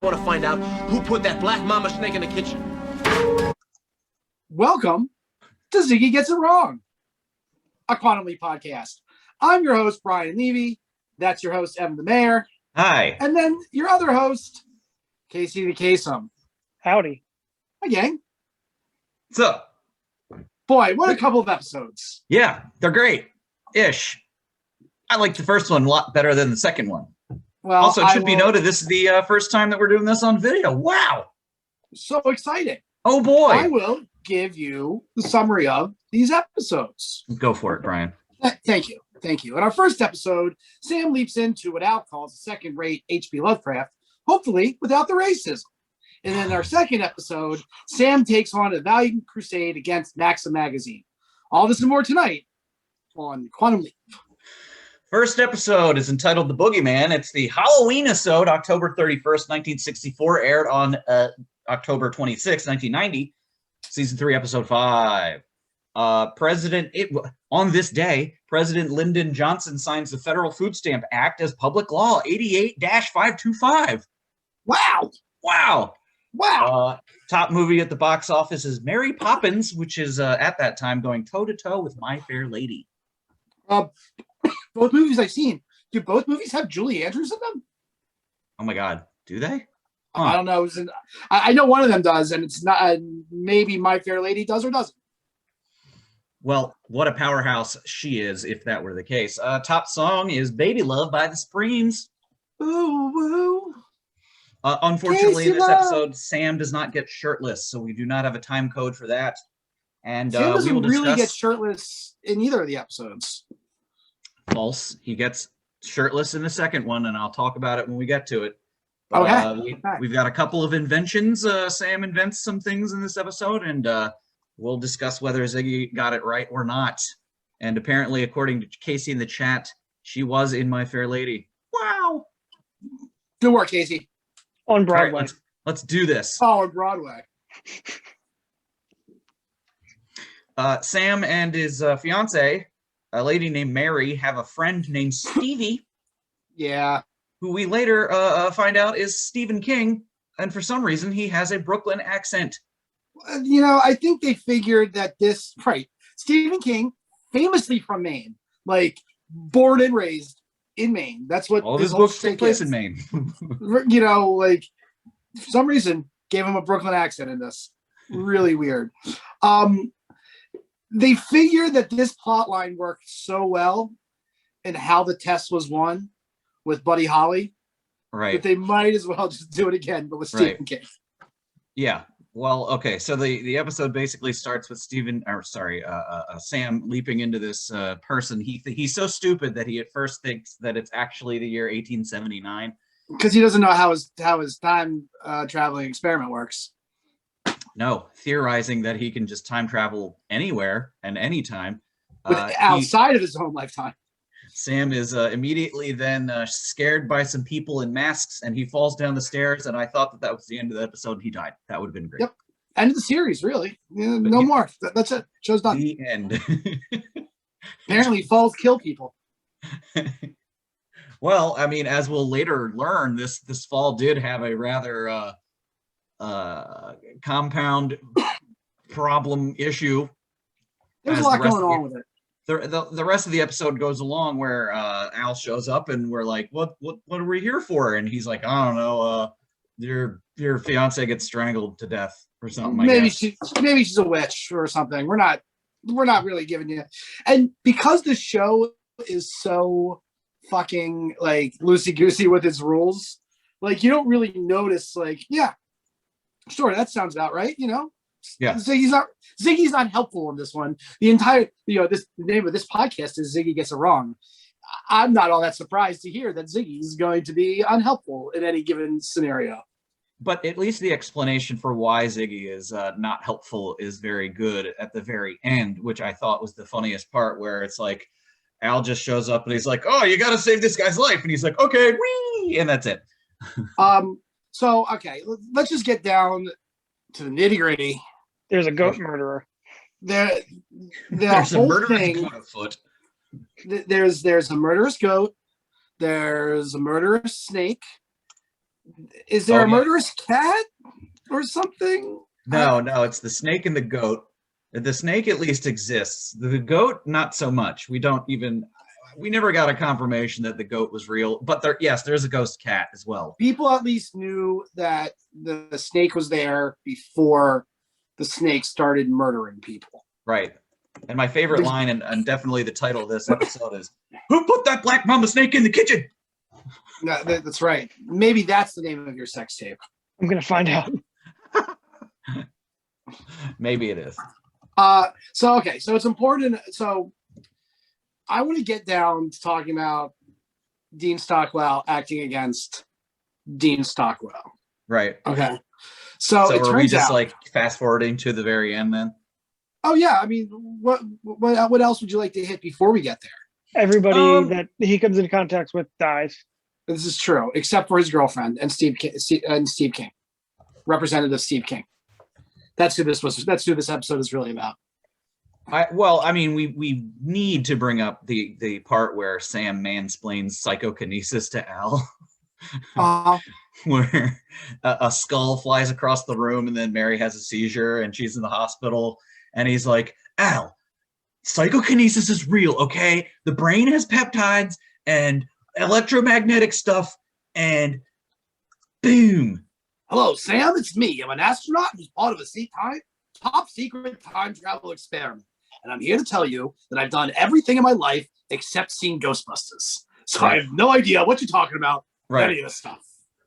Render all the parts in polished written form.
want to find out who put that black mama snake in the kitchen. Welcome to Ziggy Gets It Wrong, a Quantum Leap podcast. I'm your host, Brian Levy. That's your host, Evan the Mayor. Hi. And then your other host, Casey the Kasem. Howdy. Hi, gang. What's up? Boy, what a couple of episodes. Yeah, they're great-ish. I like the first one a lot better than the second one. Well, also, it should be noted, this is the first time that we're doing this on video. Wow. So exciting. Oh, boy. I will give you the summary of these episodes. Go for it, Brian. Thank you. Thank you. In our first episode, Sam leaps into what Al calls a second-rate HP Lovecraft, hopefully without the racism. And then in our second episode, Sam takes on a valiant crusade against Maxim magazine. All this and more tonight on Quantum Leap. First episode is entitled The Boogeyman. It's the Halloween episode, October 31st, 1964, aired on October 26, 1990, season 3, episode 5. On this day, President Lyndon Johnson signs the Federal Food Stamp Act as public law 88-525. Wow. Wow. Wow. Top movie at the box office is Mary Poppins, which is at that time going toe-to-toe with My Fair Lady. Both movies I've seen, do both movies have Julie Andrews in them? Oh my God, do they? Huh. I don't know. I know one of them does, and it's not. Maybe My Fair Lady does or doesn't. Well, what a powerhouse she is, if that were the case. Top song is Baby Love by the Supremes. Ooh, woo. Unfortunately, in this episode, Sam does not get shirtless, so we do not have a time code for that. And Sam doesn't we will discuss... really get shirtless in either of the episodes. False. He gets shirtless in the second one, and I'll talk about it when we get to it. Okay. We've got a couple of inventions. Sam invents some things in this episode, and we'll discuss whether Ziggy got it right or not. And apparently, according to Casey in the chat, she was in My Fair Lady. Wow. Good work, Casey. On Broadway. Right, let's do this. Oh, on Broadway. Sam and his fiance, a lady named Mary, have a friend named Stevie. Yeah. Who we later find out is Stephen King, and for some reason he has a Brooklyn accent. You know, I think they figured that Stephen King, famously from Maine, like born and raised in Maine. That's what all of his books take place in Maine. You know, like for some reason gave him a Brooklyn accent in this. Really weird. They figured that this plot line worked so well in How the Test Was Won with Buddy Holly, right? That they might as well just do it again, but with Stephen King. Yeah. Well, okay. So the episode basically starts with Sam leaping into this person. He's so stupid that he at first thinks that it's actually the year 1879 because he doesn't know how his time traveling experiment works. No, theorizing that he can just time travel anywhere and anytime. Outside of his own lifetime. Sam is immediately then scared by some people in masks, and he falls down the stairs, and I thought that was the end of the episode, and he died. That would have been great. Yep. End of the series, really. Yeah, no more. That's it. Show's done. The end. Apparently, falls kill people. Well, I mean, as we'll later learn, this fall did have a rather... compound problem issue. There's a lot going on with it. The rest of the episode goes along where Al shows up and we're like, what are we here for? And he's like, I don't know, your fiance gets strangled to death or something. Maybe she's a witch or something. We're not really giving you. And because the show is so fucking like loosey goosey with its rules, like you don't really notice. Like, yeah, sure, that sounds about right. You know, yeah. Ziggy's not helpful in this one. The entire, the name of this podcast is Ziggy Gets It Wrong. I'm not all that surprised to hear that Ziggy is going to be unhelpful in any given scenario. But at least the explanation for why Ziggy is not helpful is very good at the very end, which I thought was the funniest part, where it's like Al just shows up and he's like, oh, you got to save this guy's life. And he's like, okay, whee! And that's it. So, okay, let's just get down to the nitty-gritty. There's a goat murderer. There's a murderous goat afoot. There's a murderous goat. There's a murderous snake. Is there Oh, a yeah. murderous cat or something? No, it's the snake and the goat. The snake at least exists. The goat, not so much. We never got a confirmation that the goat was real. But there's a ghost cat as well. People at least knew that the snake was there before the snake started murdering people. Right. And my favorite line, and definitely the title of this episode is, "Who put that black mamba snake in the kitchen?" No, that's right. Maybe that's the name of your sex tape. I'm gonna find out. Maybe it is. So it's important. So I want to get down to talking about Dean Stockwell acting against Dean Stockwell. Right. Okay. So it are we turns just out, like fast forwarding to the very end then? Oh yeah, I mean, what else would you like to hit before we get there? Everybody that he comes into contact with dies. This is true, except for his girlfriend and Steve King, Representative Steve King. That's who this episode is really about. We need to bring up the part where Sam mansplains psychokinesis to Al, where a skull flies across the room and then Mary has a seizure and she's in the hospital and he's like, "Al, psychokinesis is real, okay? The brain has peptides and electromagnetic stuff, and boom." Hello, Sam. It's me. I'm an astronaut who's part of a top secret time travel experiment. And I'm here to tell you that I've done everything in my life except seen Ghostbusters. So I have no idea what you're talking about. Right. Any of this stuff.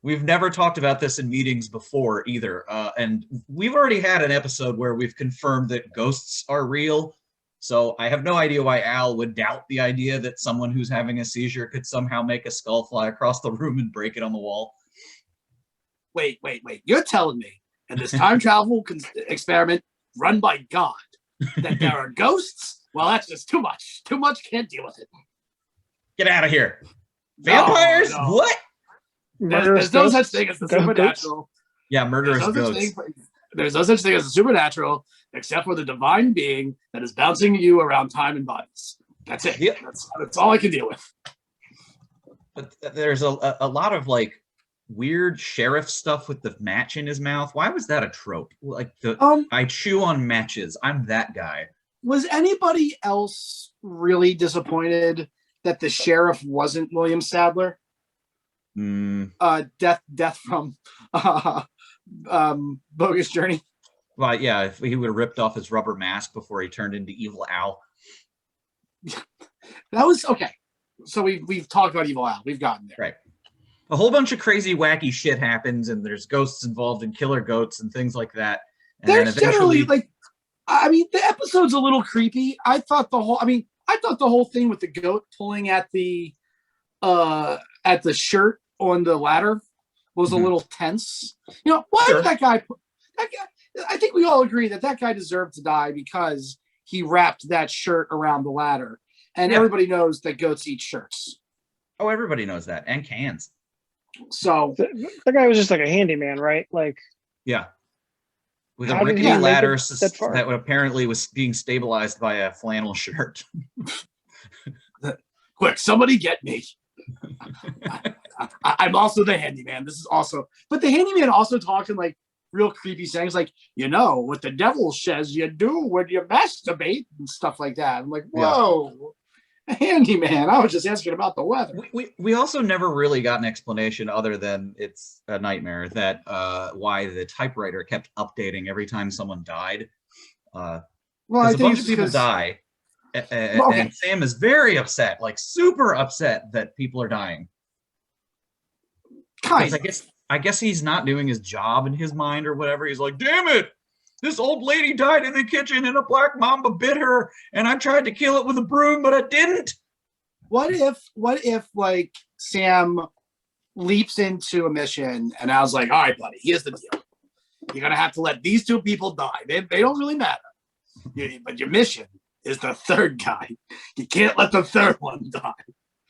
We've never talked about this in meetings before either. And we've already had an episode where we've confirmed that ghosts are real. So I have no idea why Al would doubt the idea that someone who's having a seizure could somehow make a skull fly across the room and break it on the wall. Wait. You're telling me in this time travel experiment run by God that there are ghosts? Well, that's just too much. Too much, can't deal with it. Get out of here. Vampires? No. What? There's no such thing as the supernatural. Yeah, murderous ghosts. There's no such thing as the supernatural except for the divine being that is bouncing you around time and bodies. That's it. Yep. That's all I can deal with. But there's a lot of like weird sheriff stuff with the match in his mouth. Why was that a trope? Like I chew on matches. I'm that guy. Was anybody else really disappointed that the sheriff wasn't William Sadler? Death from Bogus Journey. Well, yeah, if he would have ripped off his rubber mask before he turned into Evil Al. That was okay. So we've talked about Evil Al. We've gotten there. Right. A whole bunch of crazy, wacky shit happens, and there's ghosts involved in killer goats and things like that. And there's generally the episode's a little creepy. I thought the whole thing with the goat pulling at the shirt on the ladder was a little tense. You know, why did that guy? I think we all agree that guy deserved to die because he wrapped that shirt around the ladder, and everybody knows that goats eat shirts. Oh, everybody knows that, and cans. So that guy was just like a handyman, right? Like, yeah, with a rickety ladder that apparently was being stabilized by a flannel shirt. Quick, somebody get me. I'm also the handyman. This is also, but the handyman also talks in like real creepy sayings, like, you know what the devil says you do when you masturbate and stuff like that. I'm like, whoa, handyman. I was just asking about the weather. We also never really got an explanation other than it's a nightmare that why the typewriter kept updating every time someone died. Well, a bunch of people die. And Sam is very upset, like super upset that people are dying. I guess he's not doing his job in his mind or whatever. He's like, damn it, this old lady died in the kitchen and a black mamba bit her and I tried to kill it with a broom, but I didn't. What if like Sam leaps into a mission and I was like, all right, buddy, here's the deal. You're going to have to let these two people die. They don't really matter. But your mission is the third guy. You can't let the third one die.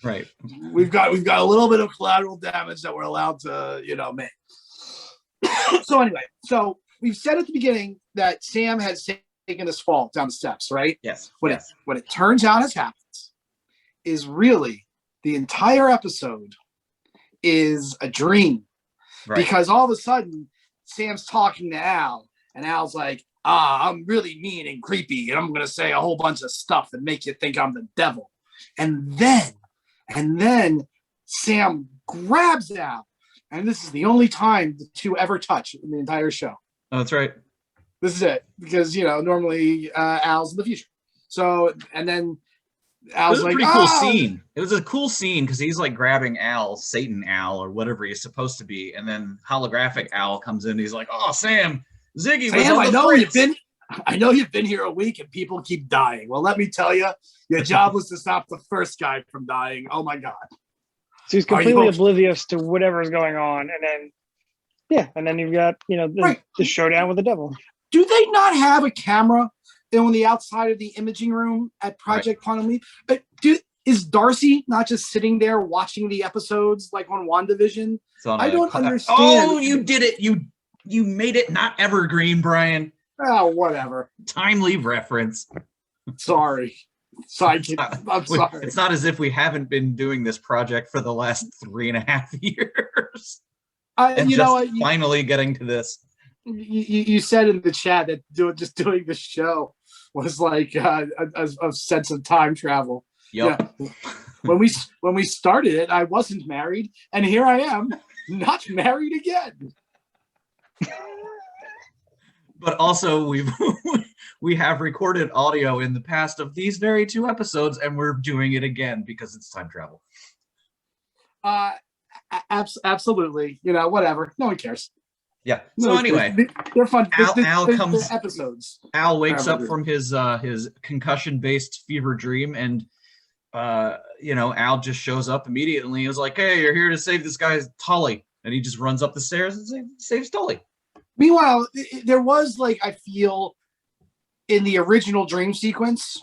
Right. We've got a little bit of collateral damage that we're allowed to, make. So anyway, we've said at the beginning that Sam has taken this fall down the steps, right? Yes. What it turns out has happened is really the entire episode is a dream Right. Because all of a sudden, Sam's talking to Al, and Al's like, I'm really mean and creepy, and I'm going to say a whole bunch of stuff that make you think I'm the devil. And then Sam grabs Al, and this is the only time the two ever touch in the entire show. Oh, that's right. This is it, because normally Al's in the future. So, and then Al's it was like, a pretty cool scene. It was a cool scene because he's like grabbing Al, Satan Al, or whatever he's supposed to be, and then holographic Al comes in. And he's like, "Oh, Sam, Ziggy was Sam, on the I know you've been here a week and people keep dying. Well, let me tell you, your job was to stop the first guy from dying. Oh my God." So he's completely oblivious to whatever's going on, and then you've got the showdown with the devil. Do they not have a camera on the outside of the imaging room at Project Quantum Leap? But is Darcy not just sitting there watching the episodes like on WandaVision? I don't understand. Oh, you did it! You made it not evergreen, Brian. Oh, whatever. Timely reference. Sorry. I'm sorry. It's not as if we haven't been doing this project for the last 3.5 years. Finally getting to this. You said in the chat that just doing the show was like a sense of time travel. Yep. Yeah. When we started it, I wasn't married, and here I am, not married again. But also, we have recorded audio in the past of these very 2 episodes, and we're doing it again because it's time travel. Absolutely. Whatever. No one cares. Yeah. So anyway, they're fun. Al comes. Episodes. Al wakes up from his concussion-based fever dream, and Al just shows up immediately. He was like, "Hey, you're here to save this guy Tully," and he just runs up the stairs and saves Tully. Meanwhile, there was I feel in the original dream sequence,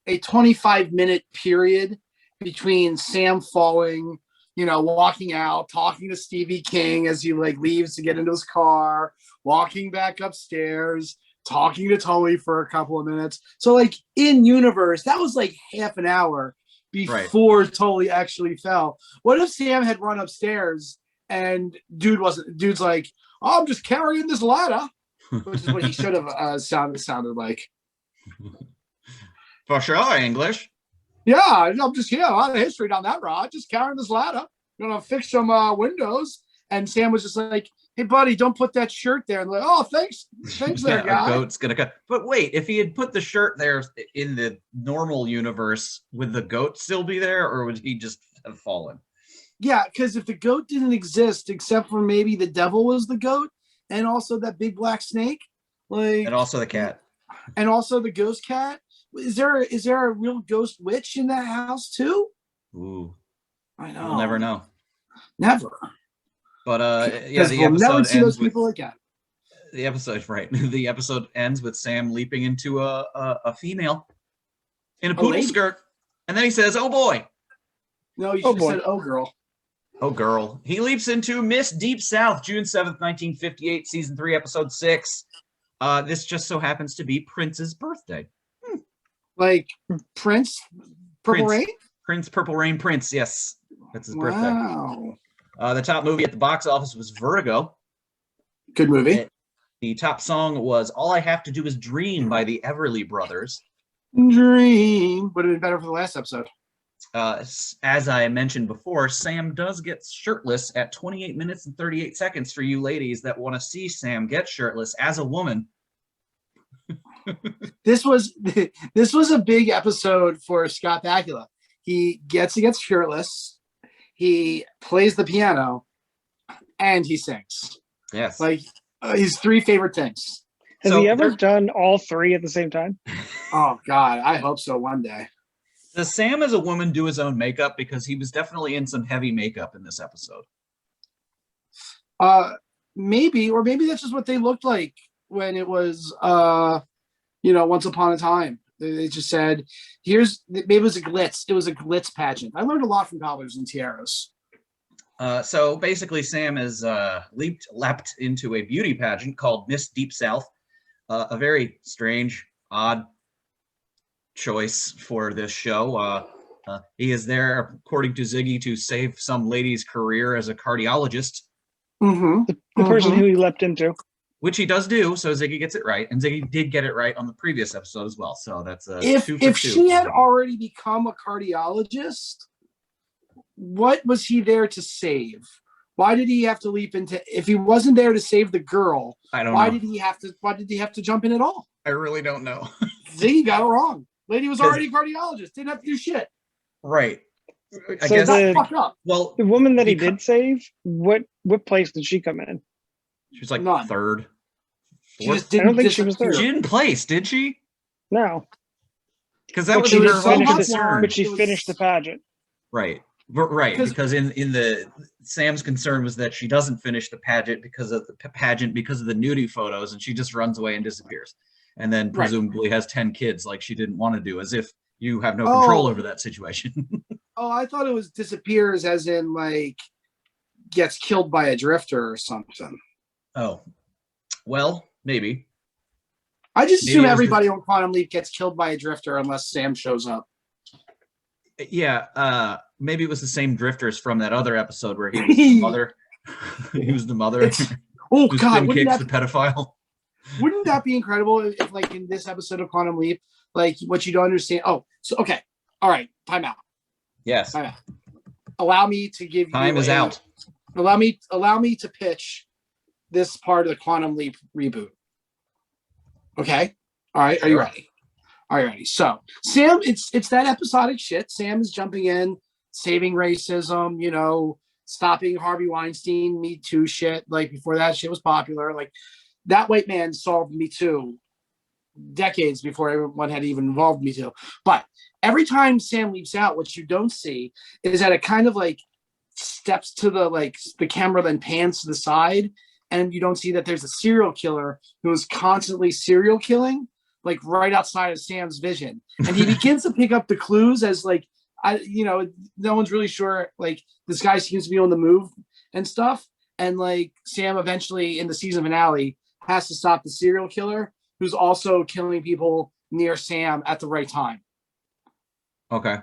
a 25-minute period between Sam falling, walking out, talking to Stevie King as he leaves to get into his car, walking back upstairs, talking to Tully for a couple of minutes. So in universe, that was half an hour before Tully actually fell. What if Sam had run upstairs and dude's like, "Oh, I'm just carrying this ladder," which is what he should have sounded like. For sure, English. Yeah, I'm just here. A lot of history down that road. Just carrying this ladder. Gonna fix some windows. And Sam was just like, "Hey, buddy, don't put that shirt there." And "Oh, thanks there, guy." A goat's gonna cut. But wait, if he had put the shirt there in the normal universe, would the goat still be there, or would he just have fallen? Yeah, because if the goat didn't exist, except for maybe the devil was the goat, and also that big black snake, and also the cat, and also the ghost cat. Is there a real ghost witch in that house too? Ooh, I know. We'll never know. Never. But the we'll episode never see ends those people again. The episode, right? The episode ends with Sam leaping into a female in a poodle skirt, and then he says, "Oh boy." No, you should have said, "Oh girl." Oh, girl. He leaps into Miss Deep South, June 7th, 1958, season 3, episode 6. This just so happens to be Prince's birthday. Prince Purple Rain? Prince Purple Rain Prince, yes. That's his birthday. Wow. The top movie at the box office was Vertigo. Good movie. The top song was All I Have to Do Is Dream by the Everly Brothers. Dream. Would have been better for the last episode. As I mentioned before, Sam does get shirtless at 28 minutes and 38 seconds for you ladies that want to see Sam get shirtless as a woman. This was a big episode for Scott Bakula. He gets shirtless, he plays the piano, and he sings. Yes. His 3 favorite things. Has he ever done all 3 at the same time? Oh God, I hope so one day. Does Sam as a woman do his own makeup? Because he was definitely in some heavy makeup in this episode. Maybe that's just what they looked like when it was, Once Upon a Time. They just said, maybe it was a glitz. It was a glitz pageant. I learned a lot from Collars and Tiaras. So basically, Sam has leapt into a beauty pageant called Miss Deep South. A very strange, odd choice for this show. He is there, according to Ziggy, to save some lady's career as a cardiologist. The person who he leapt into. Which he does do, so Ziggy gets it right, and Ziggy did get it right on the previous episode as well. So that's a if she had already become a cardiologist, what was he there to save? Why did he have to leap into? If he wasn't there to save the girl, I don't know. Why did he have to jump in at all? I really don't know. Ziggy got it wrong. Lady was already a cardiologist. Didn't have to do shit. Right. I So guess. Fucked up. Well, the woman that he did save, what place did she come in? she was like None. third. She just I didn't don't think she was disappear. third. She didn't place, did she? No, Because that But was she her did whole finish the- concern. but she It was- finished the pageant. Right. Because in the Sam's concern was that she doesn't finish the pageant because of the nudie photos, and she just runs away and disappears, and then presumably has 10 kids like she didn't want to do, as if you have no control over that situation. Oh, I thought it was disappears as in like gets killed by a drifter or something. Oh, well, maybe. I just Maybe assume it was everybody on Quantum Leap gets killed by a drifter unless Sam shows up. Yeah, maybe it was the same drifters from that other episode where he was the mother. He was the mother. Oh whose God, twin kicks the pedophile. wouldn't that be incredible if, like, in this episode of Quantum Leap, like, what you don't understand? Oh, so okay, all right, time out. Yes. Time out. Allow me to give Time you is out. Allow me to pitch this part of the Quantum Leap reboot. Okay, all right, are you ready? Are you ready? So Sam, it's that episodic shit. Sam is jumping in, saving racism, you know, stopping Harvey Weinstein, Me Too shit. Like, before that shit was popular. Like, that white man solved Me Too decades before everyone had even involved Me Too. But every time Sam leaps out, what you don't see is that it kind of like steps to the camera, then pans to the side, and you don't see that there's a serial killer who is constantly serial killing, like right outside of Sam's vision. And he begins to pick up the clues as like, no one's really sure, like, this guy seems to be on the move and stuff. And like Sam eventually in the season finale has to stop the serial killer who's also killing people near Sam at the right time. Okay.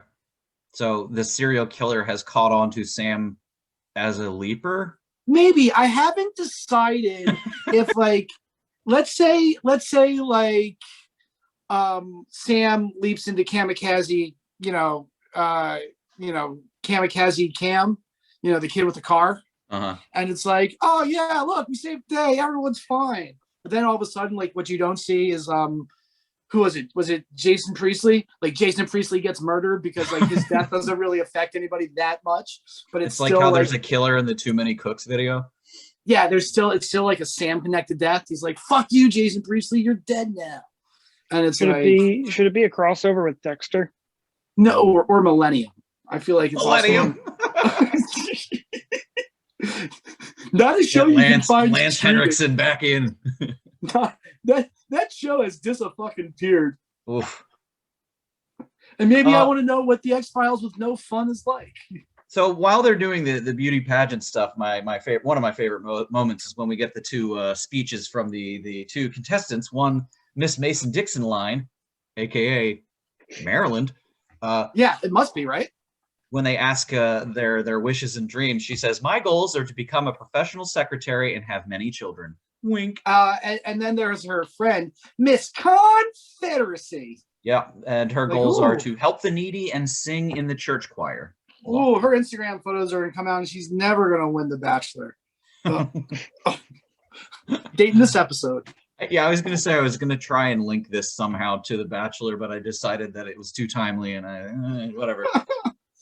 So the serial killer has caught on to Sam as a leaper? Maybe. I haven't decided if, like, let's say like Sam leaps into kamikaze, kamikaze Cam, the kid with the car. Uh-huh. And it's like, oh yeah, look, we saved the day, everyone's fine. But then all of a sudden, like, what you don't see is who was it? Was it Jason Priestley? Like, Jason Priestley gets murdered because, like, his death doesn't really affect anybody that much. But it's like still how like, there's a killer in the Too Many Cooks video. Yeah, it's still like a Sam connected death. He's like, fuck you, Jason Priestley, you're dead now. And it's should it be a crossover with Dexter? No, or Millennium. I feel like it's Millennium. Not a show you can find. Lance Henriksen back in. That show has disappeared. Oof. And maybe I want to know what the X-Files with no fun is like. So while they're doing the beauty pageant stuff, my favorite, one of my favorite moments is when we get the two speeches from the two contestants. One, Miss Mason Dixon line, aka Maryland. Yeah, it must be, right? When they ask their wishes and dreams, she says, "My goals are to become a professional secretary and have many children." Wink. And then there's her friend, Miss Confederacy. Yeah, and her goals are to help the needy and sing in the church choir. Oh, her Instagram photos are going to come out, and she's never going to win The Bachelor. Dating this episode. Yeah, I was going to say I was going to try and link this somehow to The Bachelor, but I decided that it was too timely, and whatever.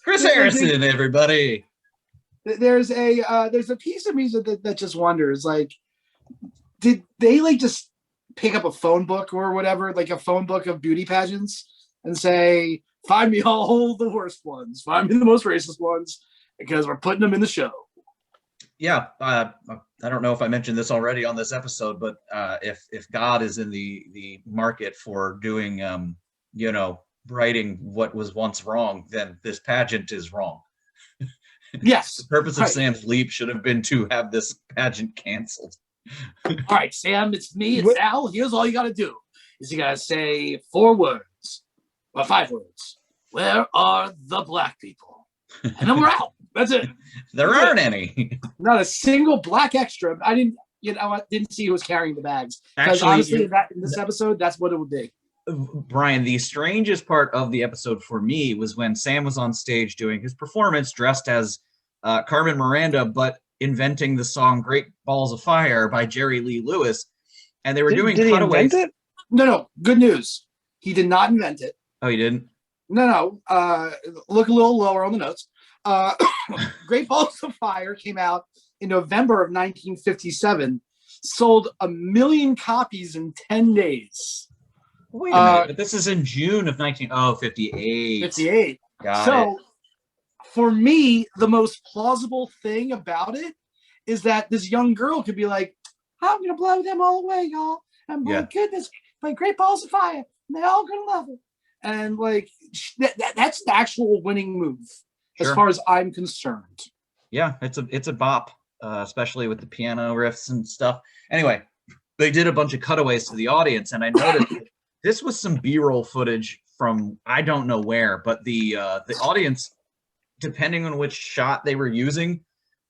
Chris Harrison, everybody. There's a piece of music that just wonders, like, did they like just pick up a phone book or whatever, like a phone book of beauty pageants, and say, find me all the worst ones, find me the most racist ones, because we're putting them in the show. Yeah, I don't know if I mentioned this already on this episode, but if God is in the market for doing, righting what was once wrong, then this pageant is wrong. Yes. The purpose of Sam's leap should have been to have this pageant canceled. All right, Sam, it's me, it's Al. Here's all you got to do. Is you got to say 4 words, or 5 words. Where are the black people? And then we're out. That's it. There That's aren't it. any. Not a single black extra. I didn't see who was carrying the bags. Because Actually, honestly, in this episode, that's what it would be. Brian, the strangest part of the episode for me was when Sam was on stage doing his performance dressed as Carmen Miranda, but inventing the song Great Balls of Fire by Jerry Lee Lewis. And they were doing cutaways. He invent it? No. Good news. He did not invent it. Oh, you didn't? No. Look a little lower on the notes. Great Balls of Fire came out in November of 1957, sold 1 million copies in 10 days. Wait a minute, but this is in June of 58. 58. Got it. For me, the most plausible thing about it is that this young girl could be like, I'm going to blow them all away, y'all. And my goodness, my Great Balls of Fire. And they're all going to love it. And like, that's the actual winning move as far as I'm concerned. Yeah, it's a bop, especially with the piano riffs and stuff. Anyway, they did a bunch of cutaways to the audience, and I noticed that this was some B-roll footage from I don't know where, but the audience, depending on which shot they were using,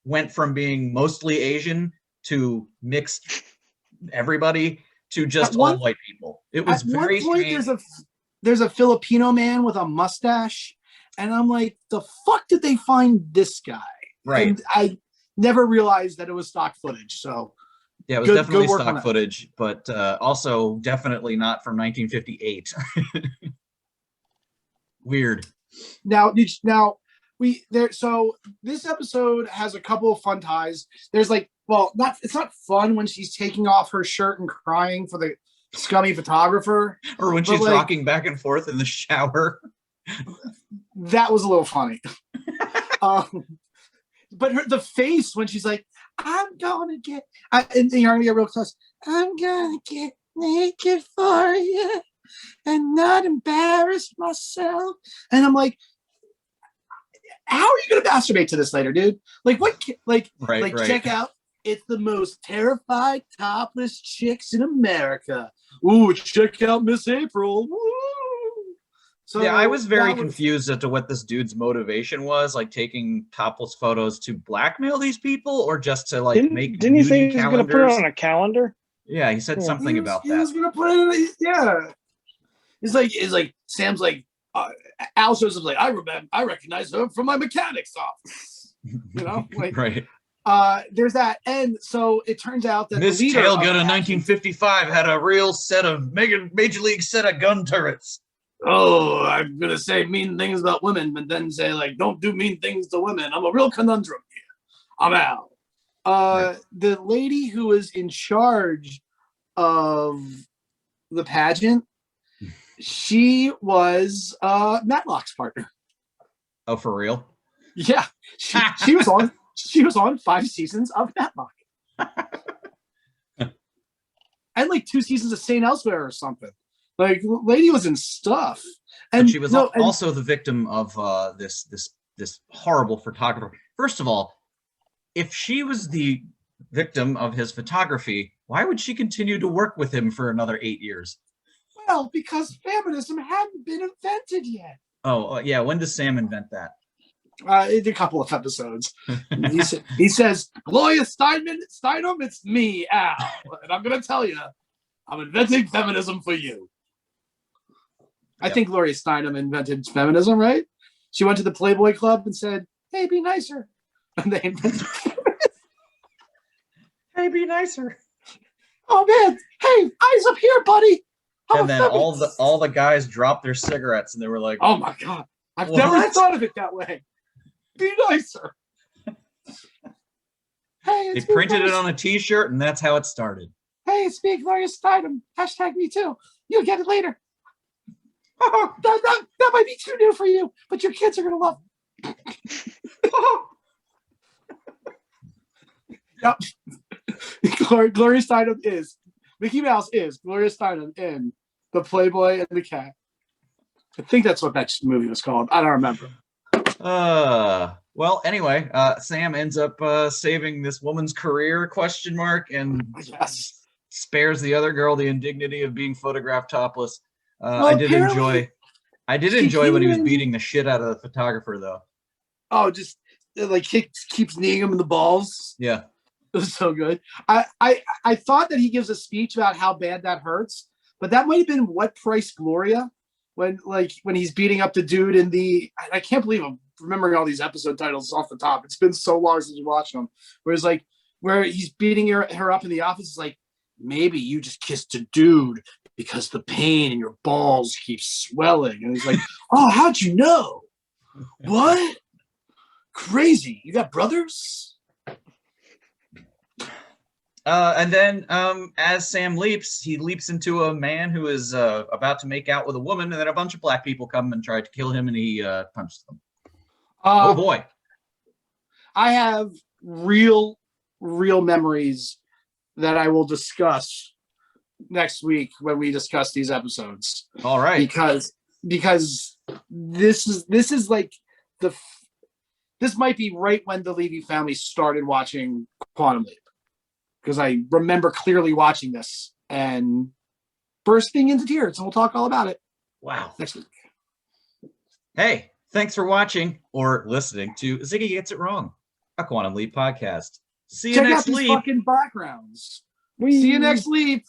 went from being mostly Asian to mixed everybody to just all white people. It was very strange. There's a Filipino man with a mustache, and I'm like, the fuck did they find this guy? Right. And I never realized that it was stock footage. So yeah, it was definitely stock footage, but also definitely not from 1958. Weird. So this episode has a couple of fun ties. There's like, it's not fun when she's taking off her shirt and crying for the scummy photographer, or when she's rocking back and forth in the shower. That was a little funny. But the face when she's like, I'm gonna get, and you're gonna get real close. I'm gonna get naked for you and not embarrass myself. And I'm like, how are you gonna masturbate to this later, dude? Like what? Right. Check out. It's the most terrified topless chicks in America. Ooh, check out Miss April. Woo! So yeah, I was very confused as to what this dude's motivation was, like taking topless photos to blackmail these people or just to like make Didn't he say he was going to put it on a calendar? Yeah, he said something about that. He was going to put it yeah. It's like Sam's like, Al shows up like, I recognize her from my mechanic's office. You know? Like, right. There's that. And so it turns out that this tailgun in 1955 had a real set of major league set of gun turrets. Oh, I'm gonna say mean things about women, but then say like, don't do mean things to women. I'm a real conundrum here. I'm out. The lady who was in charge of the pageant, she was Matlock's partner. Oh, for real? Yeah, she was on. She was on 5 seasons of Matlock, and like 2 seasons of St. Elsewhere or something. Like, lady was in stuff, and she was also the victim of this horrible photographer. First of all, if she was the victim of his photography, why would she continue to work with him for another 8 years? Well, because feminism hadn't been invented yet. Oh, yeah. When does Sam invent that? In a couple of episodes. he says, Gloria Steinem, it's me, Al. And I'm going to tell you, I'm inventing feminism for you. I think Gloria Steinem invented feminism, right? She went to the Playboy Club and said, hey, be nicer. And they invented hey, be nicer. Oh, man. Hey, eyes up here, buddy. And then all the guys dropped their cigarettes and they were like, oh, my God. I've never thought of it that way. Be nicer. Hey, they printed it on a T-shirt, and that's how it started. Hey, it's me, Gloria Steinem. Hashtag me too. You'll get it later. That might be too new for you, but your kids are going to love it. Yep. Gloria Steinem is. Mickey Mouse is Gloria Steinem in The Playboy and the Cat. I think that's what that movie was called. I don't remember. Well, anyway, Sam ends up saving this woman's career, and spares the other girl the indignity of being photographed topless. I did enjoy when he was beating the shit out of the photographer, though. Oh, just like keeps kneeing him in the balls. Yeah. It was so good. I thought that he gives a speech about how bad that hurts, but that might have been What Price Gloria, when he's beating up the dude in the. I can't believe I'm remembering all these episode titles off the top. It's been so long since we watched them. Where he's beating her up in the office. It's like, maybe you just kissed a dude because the pain in your balls keeps swelling. And he's like, oh, how'd you know? What? Crazy. You got brothers? And then as Sam leaps, he leaps into a man who is about to make out with a woman, and then a bunch of black people come and try to kill him, and he punches them. Oh boy. I have real memories that I will discuss next week when we discuss these episodes. All right. Because this is like this might be right when the Levy family started watching Quantum Leap. Because I remember clearly watching this and bursting into tears. And we'll talk all about it. Wow. Next week. Hey, thanks for watching or listening to Ziggy Gets It Wrong, a Quantum Leap podcast. See you Check next out these Leap. fucking backgrounds. See you next Leap.